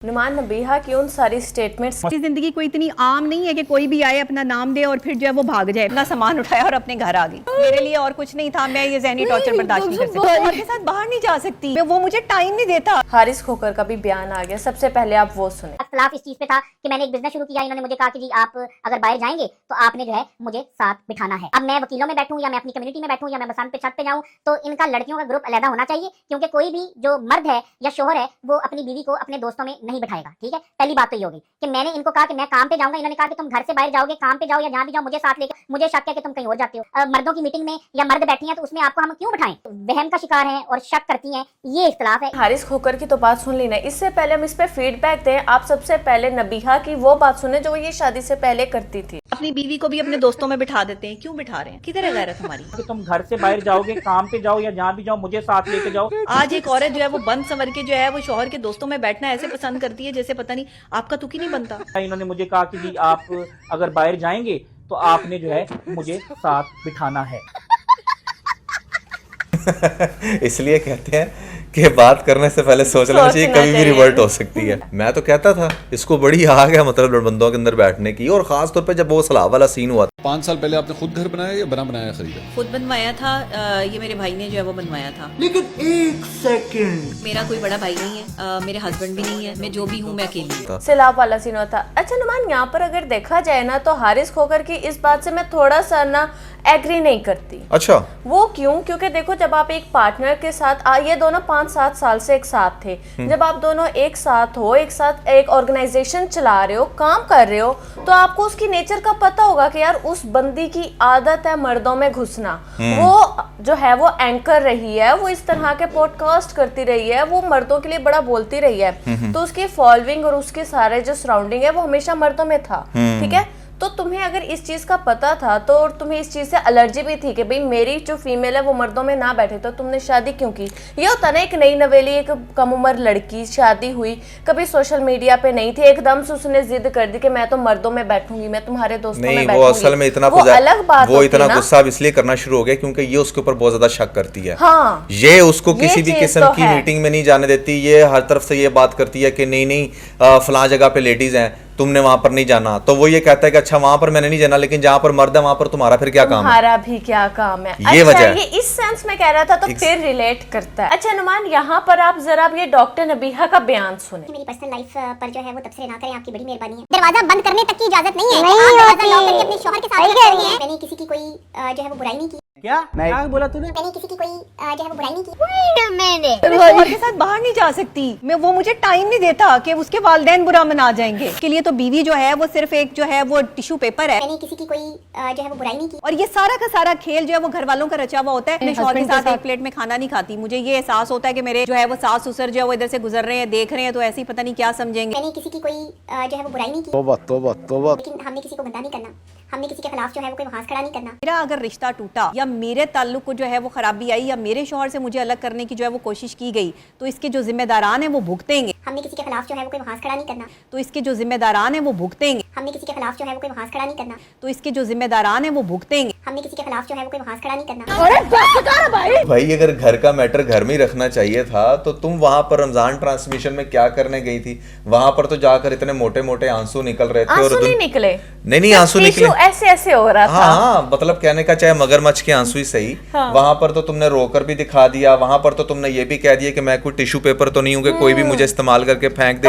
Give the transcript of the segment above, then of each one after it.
नुमान नबीहा की उन सारी स्टेटमेंट्स। जिंदगी कोई इतनी आम नहीं है कि कोई भी आए अपना नाम दे और फिर जो है वो भाग जाए, अपना सामान उठाया और अपने घर आ गई। मेरे लिए और कुछ नहीं था, मैं ये ज़हनी टॉर्चर बर्दाश्त नहीं कर सकती। और के साथ बाहर नहीं जा सकती, वो मुझे टाइम नहीं देता। हारिस खोकर का भी बयान आ गया, सबसे पहले आप वो सुने। इख्तिलाफ इस चीज पे था कि मैंने एक बिजनेस शुरू किया, इन्होंने मुझे कहा कि जी आप अगर बाहर जाएंगे तो आपने जो है मुझे साथ बिठाना है। अब मैं वकीलों में बैठूं या मैं अपनी कम्युनिटी में बैठूं या मैं बसंत पे छत पे जाऊं, तो इनका लड़कियों का ग्रुप अलग होना चाहिए, क्योंकि कोई भी जो मर्द है या शोहर है वो अपनी बीवी को अपने दोस्तों में नहीं बिठाएगा। ठीक है, पहली बात तो ये होगी कि मैंने इनको कहा कि मैं काम पे जाऊंगा, इन्होंने कहा कि तुम घर से बाहर जाओगे, काम पे जाओ या जहां भी जाओ मुझे साथ लेकर, मुझे शक है कि तुम कहीं और जाते हो। मर्दों की मीटिंग में या मर्द बैठी हैं तो उसमें आपको हम क्यों बिठाएं? तो वहम का शिकार हैं और शक करती हैं, ये इख्तिलाफ है। हारिस खोकर की तो बात सुन ली ना, इससे पहले हम इस पे फीडबैक दें। आप सबसे पहले नबीहा की वो बात सुने जो ये शादी से पहले करती थी। अपनी बीवी को भी अपने दोस्तों में बिठा देते हैं, क्यों बिठा रहे हैं? किधर है गैरत हमारी? कि तुम घर से बाहर जाओगे, काम पे जाओ या जहाँ भी जाओ मुझे साथ लेके जाओ। आज एक औरत जो है वो बंद संवर के जो है वो शौहर के दोस्तों में बैठना ऐसे पसंद करती है जैसे पता नहीं आपका तुक ही नहीं बनता। इन्होंने मुझे कहा कि जी आप अगर बाहर जाएंगे तो आपने जो है मुझे साथ बिठाना है। इसलिए कहते हैं कि बात करने से पहले सोच लेना चाहिए, कभी भी रिवर्ट हो सकती है। मैं तो कहता था इसको बड़ी आग है मतलब बंदों के अंदर बैठने की, और खास तौर पे जब वो सलाह वाला सीन हुआ। 5 साल पहले आपने खुद घर बनाया या बना बनाया खरीदा? खुद बनवाया था, ये मेरे भाई ने जो है वो बनवाया था। लेकिन एक सेकंड, मेरा कोई बड़ा भाई नहीं है, मेरे हस्बैंड भी नहीं है, मैं जो भी हूँ मैं अकेली हूँ। सैलाब वाला सीन होता। अच्छा नुमान, यहाँ पर अगर देखा जाए ना तो हारिस खोकर की इस बात से मैं थोड़ा सा ना एग्री नहीं करती। अच्छा, वो क्यों? क्योंकि देखो जब आप एक पार्टनर के साथ ये दोनों 5-7 साल से एक साथ थे, जब आप दोनों एक साथ हो, एक साथ एक ऑर्गेनाइजेशन चला रहे हो, काम कर रहे हो, तो आपको उसकी नेचर का पता होगा कि यार उस बंदी की आदत है मर्दों में घुसना। वो जो है वो एंकर रही है, वो इस तरह के पॉडकास्ट करती रही है, वो मर्दों के लिए बड़ा बोलती रही है, तो उसकी फॉलोइंग और उसके सारे जो सराउंडिंग है वो हमेशा मर्दों में था। ठीक है, तो तुम्हें अगर इस चीज का पता था तो तुम्हें इस चीज से एलर्जी भी थी कि भाई मेरी जो फीमेल है वो मर्दों में ना बैठे, तो तुमने शादी क्यों की? ये होता ना, एक नई नवेली एक कम उम्र लड़की शादी हुई, कभी सोशल मीडिया पे नहीं थी, एकदम से उसने जिद कर दी कि मैं तो मर्दों में बैठूंगी, मैं तुम्हारे दोस्तों में बैठूंगी। वो असल में इतना वो अलग बात, वो इतना गुस्सा इसलिए करना शुरू हो गया क्योंकि ये उसके ऊपर बहुत ज्यादा शक करती है। हाँ, ये उसको किसी भी किस्म की मीटिंग में नहीं जाने देती, ये हर तरफ से ये बात करती है कि नहीं फलां जगह पे लेडीज हैं, तुमने वहां पर नहीं जाना। तो वो ये कहता है कि अच्छा वहां पर मैंने नहीं जाना, लेकिन जहां पर मर्द है वहां पर तुम्हारा फिर क्या काम है? तुम्हारा भी क्या काम है? ये अच्छा, वजह ये इस सेंस में कह रहा था तो फिर रिलेट करता है। अच्छा नुमान, यहाँ पर आप जरा ये डॉक्टर नबीहा का बयान सुने। मेरी पर्सनल लाइफ पर जो है वो तबसरे ना करें, आपकी बड़ी मेहरबानी है। दरवाजा बंद करने तक की इजाजत नहीं है, आप दरवाजा लॉक करके अपने शौहर के साथ रह रही हैं। मैंने किसी की कोई जो है वो बुराई नहीं की। क्या बोला तूने? मैंने किसी की कोई जो है वो बुराई नहीं की। मैं शौहर के साथ बाहर नहीं जा सकती, मैं वो मुझे टाइम नहीं देता कि उसके वालिदैन बुरा मना जाएंगे। इसके लिए तो बीवी जो है वो सिर्फ एक जो है वो टिश्यू पेपर है। मैंने किसी की कोई जो है वो बुराई नहीं की। और ये सारा का सारा खेल जो है वो घर वालों का रचा हुआ होता है। अपने शौहर के साथ एक प्लेट में खाना नहीं खाती, मुझे ये एहसास होता है कि मेरे जो है वो सास ससुर जो है वो इधर से गुजर रहे हैं, देख रहे हैं, तो ऐसे ही पता नहीं क्या समझेंगे। मैंने किसी की कोई जो है वो बुराई नहीं की। तौबा तौबा तौबा। लेकिन हमने किसी को गंदा नहीं करना, हमने किसी के खिलाफ जो है वो कोई बहस खड़ा नहीं करना। मेरा अगर रिश्ता टूटा या मेरे ताल्लुक को जो है वो खराबी आई या मेरे शौहर से मुझे अलग करने की जो है वो कोशिश की गई, तो इसके जो जिम्मेदारान हैं वो भुगतेंगे। हमने किसी के खिलाफ जो है वो कोई बहस खड़ा नहीं करना, तो इसके जो जिम्मेदारान हैं वो भुगतेंगे। हमने किसी के खिलाफ जो है वो कोई बहस खड़ा नहीं करना, तो इसके जो जिम्मेदारान हैं वो भुगतेंगे। हमने किसी के खिलाफ जो है वो कोई बहस खड़ा नहीं करना। भाई अगर घर का मैटर घर में ही रखना चाहिए था तो तुम वहां पर रमजान ट्रांसमिशन में क्या करने गई थी? वहां पर तो जाकर इतने मोटे मोटे आंसू निकल रहे थे। आंसू नहीं निकले, नहीं आंसू निकले, ऐसे ऐसे हो रहा था। हाँ, मतलब कहने का चाहे मगरमच्छ के आंसू ही सही। वहां पर तो तुमने रोकर भी दिखा दिया, वहां पर तो तुमने ये भी कह दिया कि मैं कोई टिश्यू पेपर तो नहीं हूँ कि कोई भी मुझे इस्तेमाल करके फेंक दे।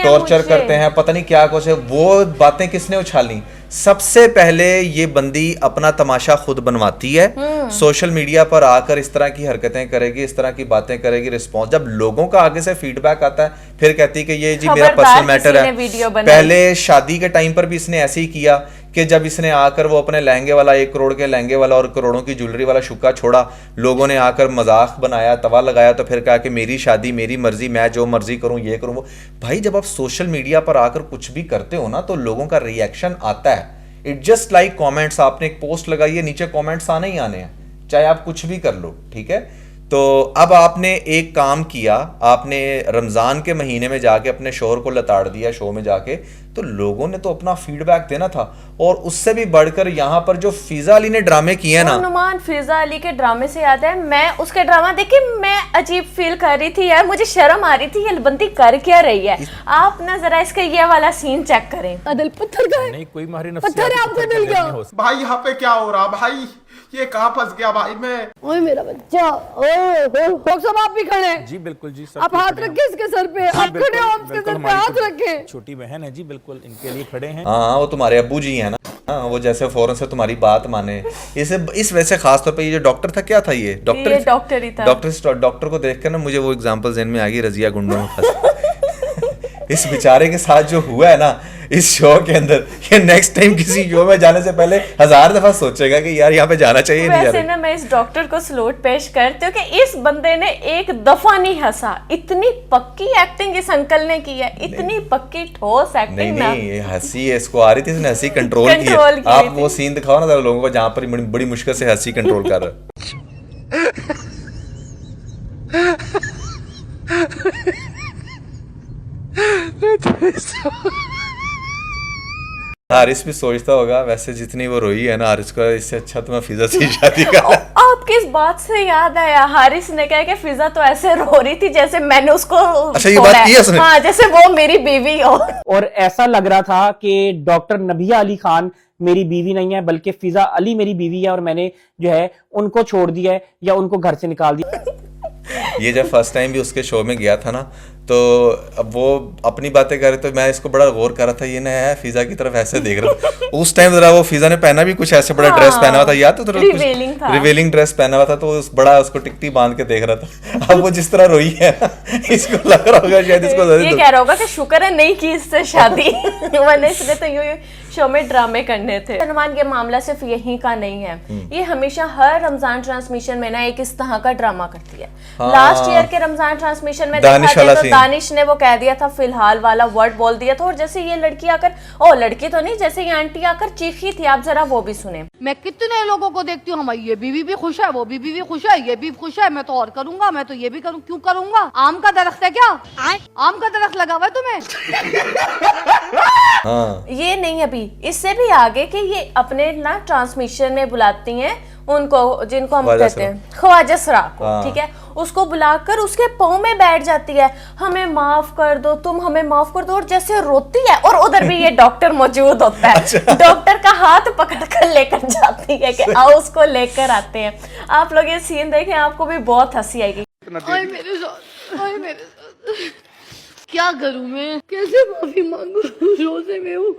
टॉर्चर करते हैं, पता नहीं क्या कुछ है। वो बातें किसने उछाली? सबसे पहले ये बंदी अपना तमाशा खुद बनवाती है, सोशल मीडिया पर आकर इस तरह की हरकतें करेगी, इस तरह की बातें करेगी। रिस्पॉन्स जब लोगों का आगे से फीडबैक आता है फिर कहती है कि ये जी मेरा पर्सनल मैटर है। पहले शादी के टाइम पर भी इसने ऐसे ही किया कि जब इसने आकर वो अपने लहंगे वाला 1 करोड़ के लहंगे वाला और करोड़ों की ज्वेलरी वाला शुक्का छोड़ा, लोगों ने आकर मजाक बनाया, तवा लगाया, तो फिर कहा कि मेरी शादी मेरी मर्जी, मैं जो मर्जी करूं, ये करूं वो। भाई जब आप सोशल मीडिया पर आकर कुछ भी करते हो ना तो लोगों का रिएक्शन आता है। It just like comments. आपने एक पोस्ट लगाई है, नीचे कॉमेंट्स आने ही आने हैं, चाहे आप कुछ भी कर लो, ठीक है? तो अब आपने एक काम किया, आपने रमज़ान के महीने में जाके अपने शोहर को लताड़ दिया शो में जाके, तो लोगों ने तो अपना फीडबैक देना था। और उससे भी बढ़कर यहाँ पर जो फिजा अली ने ड्रामे किए ना, नुमान, फिजा अली के ड्रामे से याद है, मैं उसके ड्रामा देख के मैं अजीब फील कर रही थी यार, मुझे शर्म आ रही थी ये बंदी कर क्या रही है। आप ना जरा इसका ये वाला सीन चेक करें। दिल पत्थर का है, नहीं कोई मारी पत्थर है आपका दिल का। भाई यहाँ पे क्या हो रहा भाई, ये कहाँ फंस गया भाई मैं। ओए मेरा बच्चा, डॉक्टर साहब आप भी खड़े हैं? जी बिल्कुल जी, सब आप हाथ रखे इसके सर पे, आप खड़े हो, आप इसके सर पे हाथ रखे। छोटी बहन है जी, बिल्कुल इनके लिए खड़े हैं। हाँ वो तुम्हारे अब्बू जी हैं ना, हाँ वो जैसे फौरन से तुम्हारी बात माने। इस वजह से खास तौर पे ये जो डॉक्टर था, क्या था ये डॉक्टर ही था। डॉक्टर को देखकर ना मुझे वो एग्जांपल ज़हन में आ गई, रजिया गुंडों में फंस। इस बेचारे के साथ जो हुआ है ना इस शो के अंदर, ये नेक्स्ट टाइम किसी शो में जाने से पहले 1000 दफा सोचेगा कि यार यहाँ पे जाना चाहिए नहीं। वैसे ना मैं इस डॉक्टर को सलूट पेश करती हूँ कि इस बंदे ने एक दफा नहीं हंसा। इतनी पक्की एक्टिंग इस अंकल ने की है, इतनी पक्की ठोस एक्टिंग ना। नहीं, ये हंसी है, इसको आ रही थी, इसने हंसी कंट्रोल की है। आप वो सीन दिखाओ ना लोगों को जहाँ पर बड़ी मुश्किल से हंसी कंट्रोल कर रहा हारिस भी सोचता होगा वैसे जितनी वो रोई है ना हारिस को, इससे अच्छा तो मैं फिजा से शादी कर। आपकी इस बात से याद आया, हारिस ने कहा कि फिजा तो ऐसे रो रही थी जैसे मैंने उसको, अच्छा ये बात की है उसने? हाँ, जैसे वो मेरी बीवी हो। और ऐसा लग रहा था कि डॉक्टर नबिया अली खान मेरी बीवी नहीं है, बल्कि फिजा अली मेरी बीवी है, और मैंने जो है उनको छोड़ दिया है या उनको घर से निकाल दिया। ये जब फर्स्ट टाइम भी उसके शो में गया था ना, तो अब वो अपनी बातें कर रहे, तो मैं इसको बड़ा गौर कर रहा था, ये ना है फिजा की तरफ ऐसे देख रहा था। उस टाइम जरा वो फिजा ने पहना भी कुछ ऐसे बड़ा ड्रेस पहना हुआ था, याद तो रिवेलिंग ड्रेस पहना हुआ था, तो उस बड़ा उसको टिकटी बांध के देख रहा था। अब वो जिस तरह रोई है इसको लग रहा होगा शायद इसको ये कह रहा होगा कि शुक्र है नहीं की इससे शादी, वरना इसने तो यूं शो में ड्रामे करने थे। सलमान, ये मामला सिर्फ यहीं का नहीं है, ये हमेशा हर रमजान ट्रांसमिशन में ना एक इस तरह का ड्रामा करती है। लास्ट ईयर के रमजान ट्रांसमिशन में दानिश ने वो कह दिया था, फिलहाल वाला वर्ड बोल दिया था, और जैसे ये लड़की आकर, ओ लड़की तो नहीं, जैसे ये आंटी आकर चीखी थी, आप जरा वो भी सुने। मैं कितने लोगों को देखती हूँ, हमारी ये बीवी भी खुश है, वो बीवी भी खुश है, ये भी खुश है, मैं तो और करूंगा, मैं तो ये भी करूँ, क्यों करूंगा? आम का दरख्त है क्या? आम का दरख्त लगा हुआ है तुम्हें? ये नहीं, अभी इससे भी आगे कि ये अपने ना ट्रांसमिशन में बुलाती हैं उनको, जिनको हम कहते हैं ख्वाजा सरा को, ठीक है, उसको बुलाकर उसके पाँव में बैठ जाती है, हमें माफ कर दो, तुम हमें माफ कर दो, और जैसे रोती है, और उधर भी ये डॉक्टर मौजूद होता है। डॉक्टर का हाथ पकड़कर लेकर जाती है कि आओ उसको लेकर आते हैं। आप लोग ये सीन देखें, आपको भी बहुत हंसी आएगी। क्या करूं मैं, कैसे माफी मांगू? रोजे में हूँ,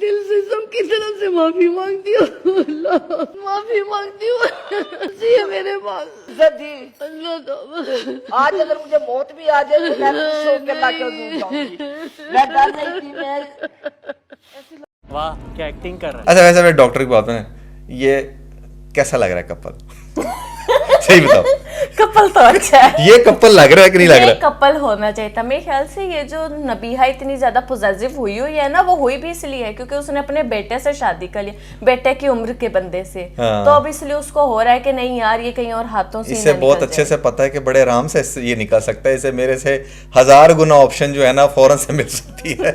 दिल से सबकी तरफ से माफी मांगती हूँ, अल्लाह माफी मांगती हूँ। जी मेरे पास आज अगर मुझे मौत भी आ जाए तो मैं खुश होकर अल्लाह के हजूर जाऊंगी। मैं डर रही थी, मैं वाह क्या एक्टिंग कर रहा है। अच्छा वैसे मैं डॉक्टर की बात में, ये कैसा लग रहा है कपल? सही बताओ। कपल तो अच्छा है, ये कपल लग रहा है कि नहीं लग रहा? कपल होना चाहिए था मेरे ख्याल से। ये जो नबीहा इतनी ज्यादा पॉजिटिव हुई है ना, वो हुई भी इसलिए है क्योंकि उसने अपने बेटे से शादी कर ली, बेटे की उम्र के बंदे से। हाँ। तो अब इसलिए उसको हो रहा है कि नहीं यार ये कहीं और हाथों से इससे बहुत अच्छे से पता है कि बड़े आराम से ये निकल सकता है, इसे मेरे से 1000 गुना ऑप्शन जो है ना फौरन से मिल सकती है।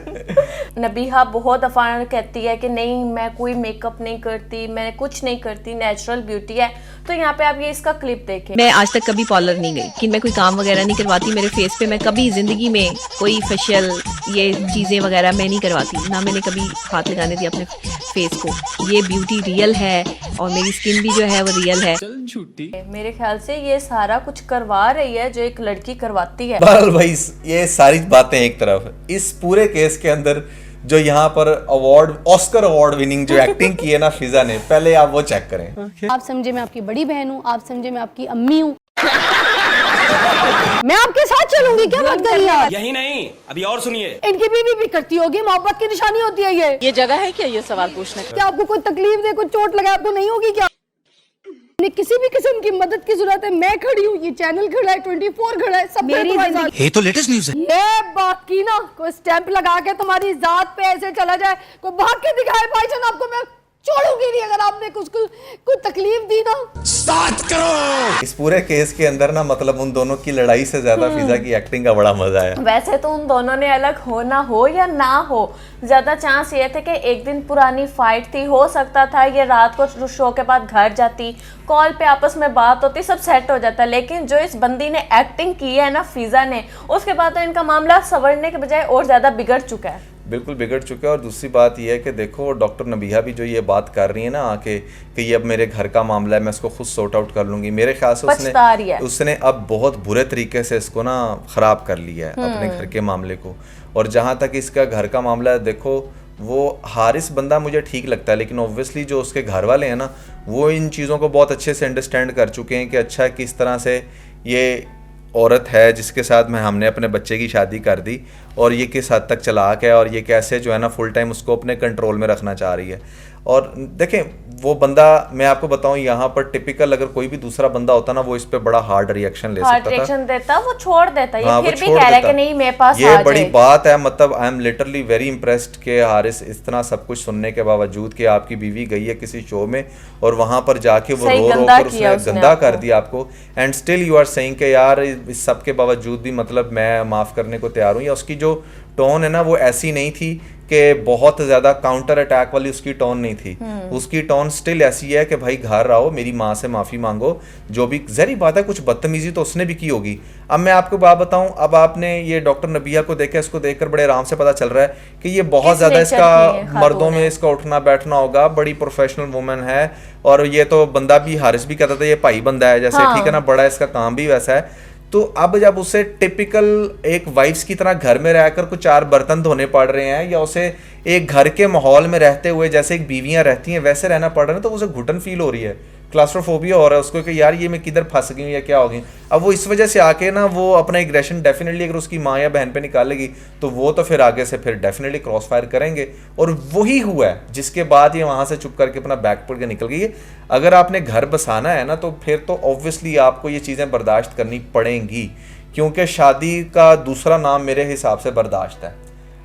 नबीहा बहुत दफा कहती है कि नहीं मैं कोई मेकअप नहीं करती, मैं कुछ नहीं करती, नेचुरल ब्यूटी है। तो यहाँ पे आप ये इसका क्लिप देखें। मैं आज तक कभी पार्लर नहीं गई, लेकिन मैं कोई काम वगैरह नहीं करवाती मेरे फेस पे। मैं कभी जिंदगी में कोई फेशियल ये चीजें वगैरह मैं नहीं करवाती, ना मैंने कभी हाथ लगाने दिया अपने फेस को। ये ब्यूटी रियल है और मेरी स्किन भी जो है वो रियल है। झूठी मेरे ख्याल से ये सारा कुछ करवा रही है जो एक लड़की करवाती है। बहरहाल भाई ये सारी बातें एक तरफ, इस पूरे केस के अंदर जो यहाँ पर अवार्ड, ऑस्कर अवार्ड विनिंग जो एक्टिंग की है ना फिजा ने, पहले आप वो चेक करें। आप समझे मैं आपकी बड़ी बहन हूँ, आप समझे मैं आपकी अम्मी हूँ, मैं आपके साथ चलूंगी, क्या बात करिए आप? यही नहीं, अभी और सुनिए। इनकी बीवी भी करती होगी, मोहब्बत की निशानी होती है ये जगह है क्या ये सवाल पूछने? क्या आपको कोई तकलीफ दे, कोई चोट लगा आपको नहीं होगी क्या? किसी भी किस्म की मदद की जरूरत है, मैं खड़ी हूँ, ये चैनल खड़ा है, 24 खड़ा है, सब मेरी जिंदगी। ये तो लेटेस्ट न्यूज़ है। ये बाकी ना कोई स्टैंप लगा के तुम्हारी जात पे ऐसे चला जाए, कोई भाग के दिखाए भाईजान आपको, मैं छोड़ूंगी नहीं अगर आपने उसको कोई तकलीफ दी ना। इस पूरे केस के अंदर ना मतलब उन दोनों की लड़ाई से ज्यादा फिजा की एक्टिंग का बड़ा मजा आया। वैसे तो उन दोनों ने अलग होना हो या ना हो, ज्यादा चांस ये थे कि एक दिन पुरानी फाइट थी, हो सकता था ये रात को शो के बाद घर जाती, कॉल पे आपस में बात होती, सब सेट हो जाता। लेकिन जो इस बंदी ने एक्टिंग की है ना फिजा ने, उसके बाद तो इनका मामला संवरने के बजाय और ज्यादा बिगड़ चुका है। बिल्कुल बिगड़ चुका है। और दूसरी बात यह है कि देखो डॉक्टर नबिहा भी जो ये बात कर रही है ना आके कि ये अब मेरे घर का मामला है, मैं इसको खुद सॉर्ट आउट कर लूंगी, मेरे ख्याल से उसने अब बहुत बुरे तरीके से इसको ना ख़राब कर लिया है अपने घर के मामले को। और जहाँ तक इसका घर का मामला है, देखो वो हारिस बंदा मुझे ठीक लगता है, लेकिन ऑब्वियसली जो उसके घर वाले हैं ना वो इन चीज़ों को बहुत अच्छे से अंडरस्टैंड कर चुके हैं कि अच्छा किस तरह से ये औरत है जिसके साथ हमने अपने बच्चे की शादी कर दी और ये किस हद तक चालाक है और ये कैसे जो है ना फुल टाइम उसको अपने कंट्रोल में रखना चाह रही है। और देखें वो बंदा, मैं आपको बताऊं यहाँ पर टिपिकल अगर कोई भी दूसरा बंदा होता ना वो इस पे बड़ा हार्ड रिएक्शन ले सकता था, देता, वो छोड़ देता, ये फिर भी कह रहा है कि नहीं मेरे पास ये बड़ी बात है। मतलब I am literally very impressed के हारिस इतना सब कुछ सुनने के बावजूद कि आपकी बीवी गई है किसी शो में और वहां पर जाके वो रो कर उसने गंदा कर दिया आपको, and still you are saying कि यार इस सब के बावजूद भी मतलब मैं माफ करने को तैयार हूँ। या उसकी जो टोन है ना वो ऐसी नहीं थी कि बहुत ज्यादा काउंटर अटैक वाली उसकी टोन नहीं थी, उसकी टोन स्टिल ऐसी है कि भाई घर आओ, मेरी माँ से माफी मांगो, जो भी जहरी बात है कुछ बदतमीजी तो उसने भी की होगी। अब मैं आपको बात बताऊं, अब आपने ये डॉक्टर नबिया को देखा, इसको देखकर बड़े आराम से पता चल रहा है कि ये बहुत ज्यादा इसका मर्दों में इसका उठना बैठना होगा, बड़ी प्रोफेशनल वुमेन है। और ये तो बंदा भी हारिस भी कहता था ये भाई बंदा है जैसे, ठीक है ना, बड़ा इसका काम भी वैसा है। तो अब जब उसे टिपिकल एक वाइफ्स की तरह घर में रहकर कुछ 4 बर्तन धोने पड़ रहे हैं या उसे एक घर के माहौल में रहते हुए जैसे एक बीवियां रहती हैं वैसे रहना पड़ रहा है, तो उसे घुटन फील हो रही है, क्लास्ट्रोफोबिया हो रहा है उसको कि यार ये मैं किधर फंस गई हूँ या क्या हो गई। अब वो इस वजह से आके ना वो अपना एग्रेशन डेफिनेटली अगर उसकी माँ या बहन पे निकालेगी तो वो तो फिर आगे से फिर डेफिनेटली क्रॉस फायर करेंगे। और वही हुआ है जिसके बाद ये वहाँ से चुप करके अपना बैग पकड़ के निकल गई है। अगर आपने घर बसाना है ना तो फिर तो ऑब्वियसली आपको ये चीज़ें बर्दाश्त करनी पड़ेंगी, क्योंकि शादी का दूसरा नाम मेरे हिसाब से बर्दाश्त है।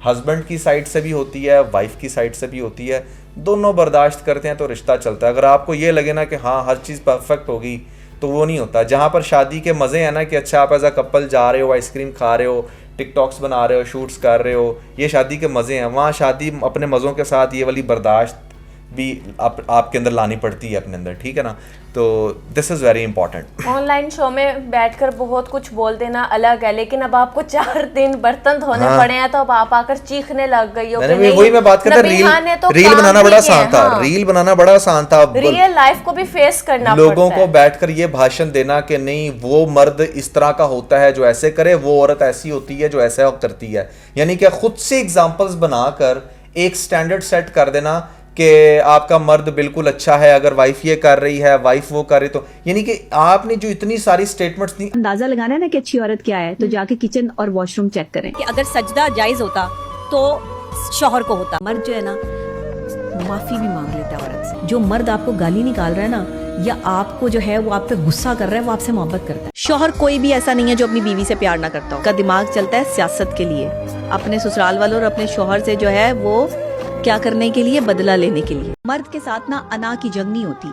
हस्बैंड की साइड से भी होती है, वाइफ की साइड से भी होती है, दोनों बर्दाश्त करते हैं तो रिश्ता चलता है। अगर आपको ये लगे ना कि हाँ हर चीज़ परफेक्ट होगी तो वो नहीं होता। जहाँ पर शादी के मज़े हैं ना कि अच्छा आप एज अ कपल जा रहे हो, आइसक्रीम खा रहे हो, टिकटॉक्स बना रहे हो, शूट्स कर रहे हो, ये शादी के मज़े हैं। वहाँ शादी अपने मज़ों के साथ ये वाली बर्दाश्त भी आपके अंदर लानी पड़ती है अपने अंदर, ठीक है ना। तो this is very important. Online show में बैठकर बहुत कुछ बोल देना अलग है, लेकिन अब आपको 4 दिन बर्तन धोने पड़े हैं तो अब आप आकर चीखने लग गई हो। वही मैं बात करता, रील बनाना बड़ा आसान था, रील बनाना बड़ा आसान था। रियल लाइफ को भी फेस करना लोगों को बैठकर ये भाषण देना कि नहीं वो मर्द इस तरह का होता है जो ऐसे करे, वो औरत ऐसी होती है जो ऐसा करती है, यानी कि खुद से एग्जाम्पल्स बनाकर एक स्टैंडर्ड सेट कर देना कि आपका मर्द बिल्कुल अच्छा है अगर वाइफ ये कर रही है, वाइफ वो कर रही, तो यानी कि आपने जो इतनी सारी स्टेटमेंट्स दी, अंदाजा लगाना है ना कि अच्छी औरत क्या है, तो जाके किचन और वॉशरूम चेक करें कि अगर सजदा जायज होता तो शौहर को होता। मर्द जो है ना माफी भी मांग लेता है औरत से। जो मर्द आपको गाली निकाल रहा है ना या आपको जो है वो आप पे गुस्सा कर रहा है, वो आपसे मोहब्बत करता है। शौहर कोई भी ऐसा नहीं है जो अपनी बीवी से प्यार ना करता हो। का दिमाग चलता है सियासत के लिए, अपने ससुराल वालों और अपने शौहर से जो है वो क्या करने के लिए, बदला लेने के लिए। मर्द के साथ ना अना की जंग नहीं होती।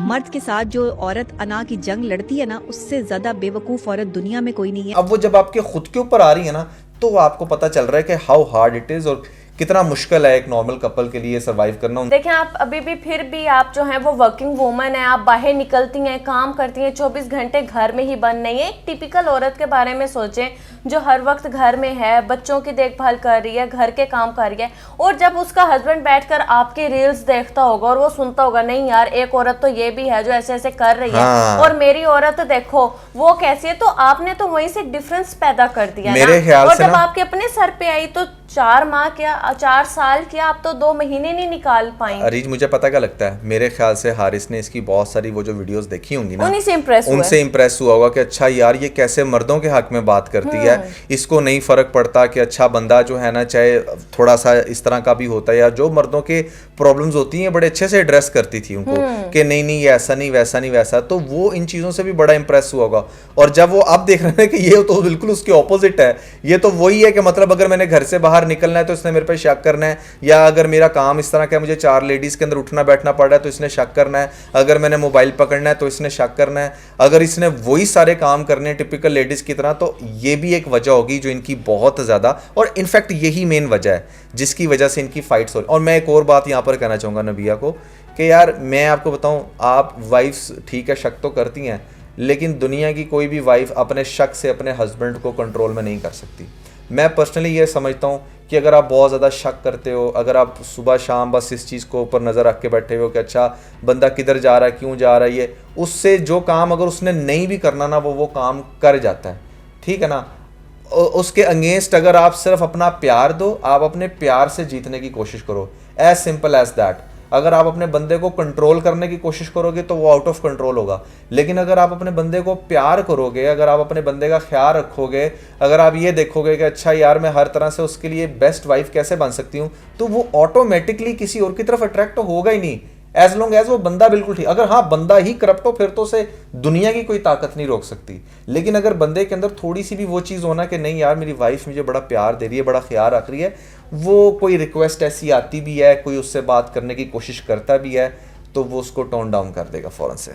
मर्द के साथ जो औरत अना की जंग लड़ती है ना, उससे ज्यादा बेवकूफ औरत दुनिया में कोई नहीं है। अब वो जब आपके खुद के ऊपर आ रही है ना तो आपको पता चल रहा है कि हाउ हार्ड इट इज और कितना मुश्किल है एक नॉर्मल कपल के लिए सर्वाइव करना। देखें आप अभी भी फिर भी आप जो हैं वो वर्किंग वूमन है, आप बाहर निकलती हैं, काम करती हैं, 24 घंटे घर में ही बंद नहीं है। एक टिपिकल औरत के बारे में सोचें जो हर वक्त घर में है, बच्चों की देखभाल कर रही है, घर के काम कर रही है, और जब उसका हस्बैंड बैठकर आपके रील्स देखता होगा और वो सुनता होगा नहीं यार एक औरत तो ये भी है जो ऐसे ऐसे कर रही है और मेरी औरत देखो वो कैसी है, तो आपने तो वहीं से डिफरेंस पैदा कर दिया मेरे ख्याल और से जब आपके अपने सर पे आई तो 4 माह क्या 4 साल क्या, आप तो 2 महीने नहीं निकाल पाए। अरीज मुझे पता क्या लगता है, मेरे ख्याल से हारिस ने इसकी बहुत सारी वो जो वीडियोस देखी होंगी ना उनसे इम्प्रेस हुआ होगा कि अच्छा यार ये कैसे मर्दों के हक में बात करती है है, इसको नहीं फर्क पड़ता कि अच्छा बंदा जो है ना, चाहे थोड़ा सा इस तरह का भी होता है, या जो मर्दों के प्रॉब्लम्स होती हैं बड़े अच्छे से एड्रेस करती थी उनको कि नहीं नहीं ये ऐसा नहीं वैसा नहीं वैसा, तो वो इन चीज़ों से भी बड़ा इंप्रेस हुआ होगा। और जब वो अब देख रहे हैं कि ये तो बिल्कुल उसके ऑपोजिट है, ये तो वही है कि मतलब अगर मैंने घर से बाहर निकलना है तो इसने मेरे पे शक करना है, या अगर मेरा काम इस तरह का मुझे 4 लेडीज़ के अंदर उठना बैठना पड़ रहा है तो इसने शक करना है, अगर मैंने मोबाइल पकड़ना है तो इसने शक करना है, अगर इसने वही सारे काम करने हैं टिपिकल लेडीज़ की तरह, तो ये भी एक वजह होगी जो इनकी बहुत ज़्यादा, और इनफैक्ट यही मेन वजह है जिसकी वजह से इनकी फाइट्स हो रही। और मैं एक और बात यहाँ पर कहना चाहूँगा नबिया को कि यार मैं आपको बताऊँ, आप वाइफ्स ठीक है शक तो करती हैं, लेकिन दुनिया की कोई भी वाइफ अपने शक से अपने हस्बैंड को कंट्रोल में नहीं कर सकती। मैं पर्सनली ये समझता हूँ कि अगर आप बहुत ज़्यादा शक करते हो, अगर आप सुबह शाम बस इस चीज़ को ऊपर नज़र रख के बैठे हो कि अच्छा बंदा किधर जा रहा है, क्यों जा रहा है, ये उससे जो काम अगर उसने नहीं भी करना ना वो काम कर जाता है, ठीक है ना। उसके अगेंस्ट अगर आप सिर्फ अपना प्यार दो, आप अपने प्यार से जीतने की कोशिश करो, एज सिंपल एज दैट। अगर आप अपने बंदे को कंट्रोल करने की कोशिश करोगे तो वो आउट ऑफ कंट्रोल होगा, लेकिन अगर आप अपने बंदे को प्यार करोगे, अगर आप अपने बंदे का ख्याल रखोगे, अगर आप ये देखोगे कि अच्छा यार मैं हर तरह से उसके लिए बेस्ट वाइफ कैसे बन सकती हूँ, तो वो ऑटोमेटिकली किसी और की तरफ अट्रैक्ट तो होगा ही नहीं, एज लॉन्ग एज वो बंदा बिल्कुल ठीक। अगर हाँ बंदा ही करप्ट हो फिर तो उसे दुनिया की कोई ताकत नहीं रोक सकती, लेकिन अगर बंदे के अंदर थोड़ी सी भी वो चीज़ होना कि नहीं यार मेरी वाइफ मुझे बड़ा प्यार दे रही है, बड़ा ख्याल रख रही है, वो कोई रिक्वेस्ट ऐसी आती भी है, कोई उससे बात करने की कोशिश करता भी है, तो वो उसको टोन डाउन कर देगा फ़ौरन से।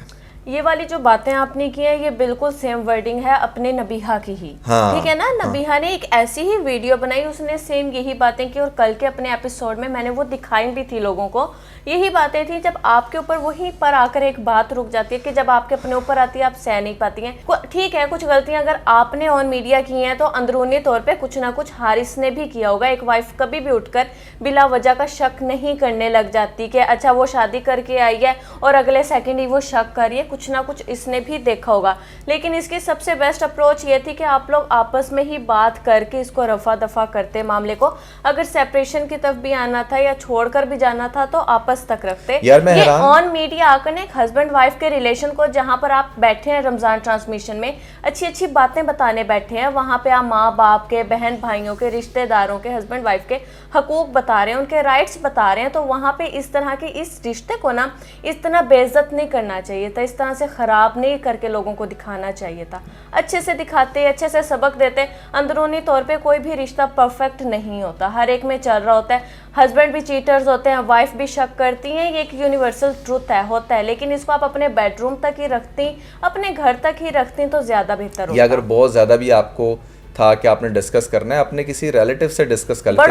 ये वाली जो बातें आपने की है ये बिल्कुल सेम वर्डिंग है अपने नबीहा की ही, ठीक है ना। नबीहा ने एक ऐसी ही वीडियो बनाई, उसने सेम यही बातें की, और कल के अपने एपिसोड में मैंने वो दिखाई भी थी लोगों को, यही बातें थी। जब आपके ऊपर वहीं पर आकर एक बात रुक जाती है कि जब आपके अपने ऊपर आती है आप सह नहीं पाती हैं। ठीक है कुछ गलतियां अगर आपने ऑन मीडिया की हैं तो अंदरूनी तौर पे कुछ ना कुछ हारिस ने भी किया होगा। एक वाइफ कभी भी उठकर बिला वजह का शक नहीं करने लग जाती कि अच्छा वो शादी करके आई है और अगले सेकंड ही वो शक कर रही है, कुछ ना कुछ इसने भी देखा होगा। लेकिन इसकी सबसे बेस्ट अप्रोच ये थी कि आप लोग आपस में ही बात करके इसको रफा दफा करते मामले को। अगर सेपरेशन की तरफ भी आना था या छोड़कर भी जाना था तो आपस तक रखते। ये ऑन मीडिया आकर एक हस्बैंड वाइफ के रिलेशन को, जहां पर आप बैठे हैं रमजान ट्रांसमिशन में अच्छी अच्छी बातें बताने बैठे हैं, वहां पे आप माँ बाप के, बहन भाइयों के, रिश्तेदारों के, हस्बैंड वाइफ के हकूक बता रहे हैं, उनके राइट्स बता रहे हैं, तो वहां पे इस तरह के इस रिश्ते को ना इस तरह बेइज्जत नहीं करना चाहिए था, इस तरह से खराब नहीं करके लोगों को दिखाना चाहिए था। अच्छे से दिखाते, अच्छे से सबक देते। अंदरूनी तौर पे कोई भी रिश्ता परफेक्ट नहीं होता, हर एक में चल रहा होता है, हस्बैंड भी चीटर्स होते हैं, वाइफ भी शक करती हैं, ये एक यूनिवर्सल ट्रूथ है, होता है। लेकिन इसको आप अपने बेडरूम तक ही रखती, अपने घर तक ही रखती तो ज्यादा बेहतर होता। या अगर बहुत ज्यादा भी आपको था कि आपने डिस्कस करना है, अपने किसी रिलेटिव से डिस्कस कर लेते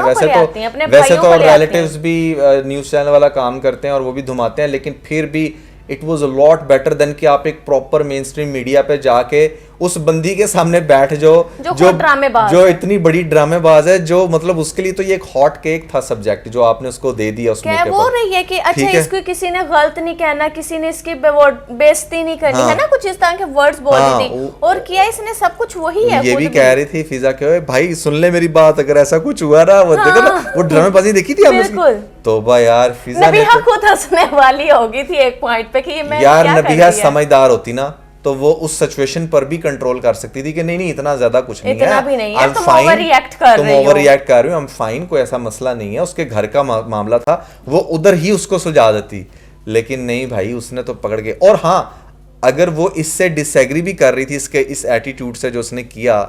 हैं। वैसे तो रिलेटिव्स भी न्यूज़ चैनल वाला काम करते हैं और वो भी धुमाते हैं, लेकिन फिर भी it was a lot better than कि आप एक प्रॉपर मेन स्ट्रीम मीडिया पे जाके उस बंदी के सामने बैठ जो इतनी बड़ी ड्रामेबाज है, जो मतलब उसके लिए तो ये एक हॉट केक था सब्जेक्ट जो आपने उसको दे दिया उस मौके पर। बोल रही है कि अच्छा इसको किसी ने गलत नहीं कहना, किसी ने इसकी बेइज्जती नहीं करनी, है ना, कुछ इस तरह के वर्ड्स बोल रही थी और किया इसने सब कुछ वही है। ये भी कह रही थी फिजा के भाई सुन ले मेरी बात, अगर ऐसा कुछ हुआ ना वो देखो ना, वो ड्रामेबाजी देखी थी आपने? तोबा यार, फिजा ने खुद हंसने वाली होगी थी एक पॉइंट पे कि ये मैं यार नबिया समझदार होती ना तो वो उस सिचुएशन पर भी कंट्रोल कर सकती थी कि नहीं इतना ज्यादा कुछ नहीं इतना भी नहीं है, तुम ओवर रिएक्ट कर रही हो, हम फाइन, कोई ऐसा मसला नहीं है। उसके घर का मामला था, वो उधर ही उसको सुलझा देती, लेकिन नहीं भाई उसने तो पकड़ के। और हाँ अगर वो इससे डिसएग्री भी कर रही थी इसके इस एटीट्यूड से जो उसने किया,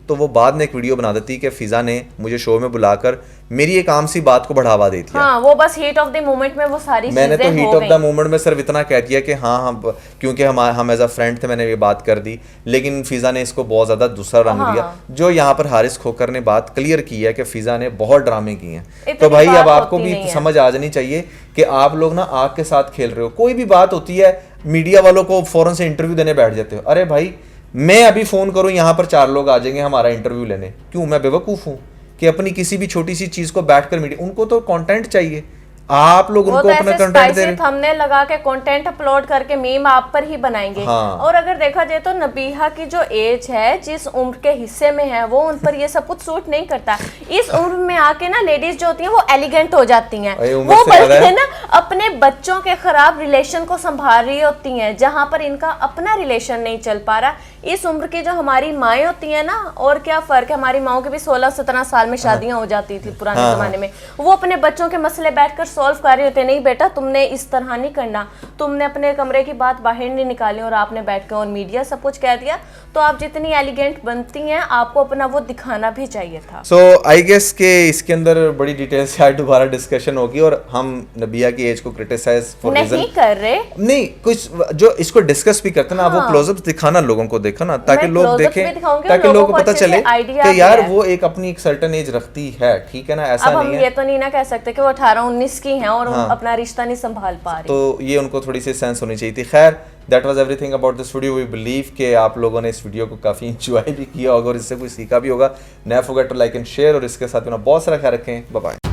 तो वो बाद में एक वीडियो बना देती कि फिजा ने मुझे शो में बुलाकर मेरी एक आम सी बात को बढ़ावा दे दिया। हाँ, वो बस हीट ऑफ द मोमेंट में वो सारी मैंने तो हीट ऑफ द मोमेंट में सिर्फ इतना कह दिया कि हाँ हम क्योंकि हम एज अ फ्रेंड थे, मैंने ये बात कर दी, लेकिन फिजा ने इसको बहुत ज्यादा दूसरा रंग दिया। जो यहाँ पर हारिस खोकर ने बात क्लियर की है कि फिजा ने बहुत ड्रामे किए हैं। तो भाई अब आपको भी समझ आ जानी चाहिए कि आप लोग ना आग के साथ खेल रहे हो। कोई भी बात होती है मीडिया वालों को फौरन से इंटरव्यू देने बैठ जाते हो। अरे भाई मैं अभी फोन करूं यहाँ पर 4 लोग आ जाएंगे हमारा इंटरव्यू लेने, क्यों मैं बेवकूफ हूं कि अपनी किसी भी छोटी सी चीज को बैठकर मीडिया, उनको तो कंटेंट चाहिए। आप लोग उनको अपना कंटेंट दे रहे हैं। हमने लगा के कंटेंट अपलोड करके मीम आप पर ही बनाएंगे। हाँ। और अगर देखा जाए तो नबीहा की जो एज है, जिस उम्र के हिस्से में है, वो उन पर ये सब कुछ सूट नहीं करता। इस उम्र में आके ना लेडीज जो होती हैं वो एलिगेंट हो जाती हैं, वो बल्कि ना अपने बच्चों के खराब रिलेशन को संभाल रही होती हैं, जहां पर इनका अपना रिलेशन नहीं चल पा रहा। इस उम्र की जो हमारी माएँ होती हैं ना, और क्या फर्क है, हमारी माओ के भी 16-17 साल में शादियां हो जाती थी पुराने जमाने में, वो अपने बच्चों के मसले बैठकर सॉल्व कर रहे होते। नहीं बेटा, तुमने इस तरह नहीं करना, तुमने अपने कमरे की बात बाहर नहीं निकाली और आपने बैठ कर और मीडिया सब कुछ कह दिया। तो आप जितनी एलिगेंट बनती हैं, आपको अपना वो दिखाना भी चाहिए था। सो आई गेस के इसके अंदर बड़ी डिटेल से आज दोबारा डिस्कशन होगी, और हम नबिया की एज को क्रिटिसाइज नहीं कर रहे, नहीं, कुछ जो इसको डिस्कस भी करते ना, वो क्लोजअप दिखाना, लोगों को देखा ना, ताकि लोग देखें, ताकि लोगों को पता चले कि यार वो एक अपनी एक सर्टेन एज रखती है, ठीक है ना, ऐसा नहीं है। अब हम ये तो नहीं ना कह सकते कि वो 18-19 की हैं और अपना रिश्ता नहीं संभाल पा रही, तो ये उनको थोड़ी सी सेंस होनी चाहिए थी। खैर, that was everything about this video. We believe कि आप लोगों ने इस वीडियो को काफी एंजॉय भी किया होगा और इससे कुछ सीखा भी होगा। Never forget to like and share, और इसके साथ में बहुत सारा ख्याल रखें। Bye bye.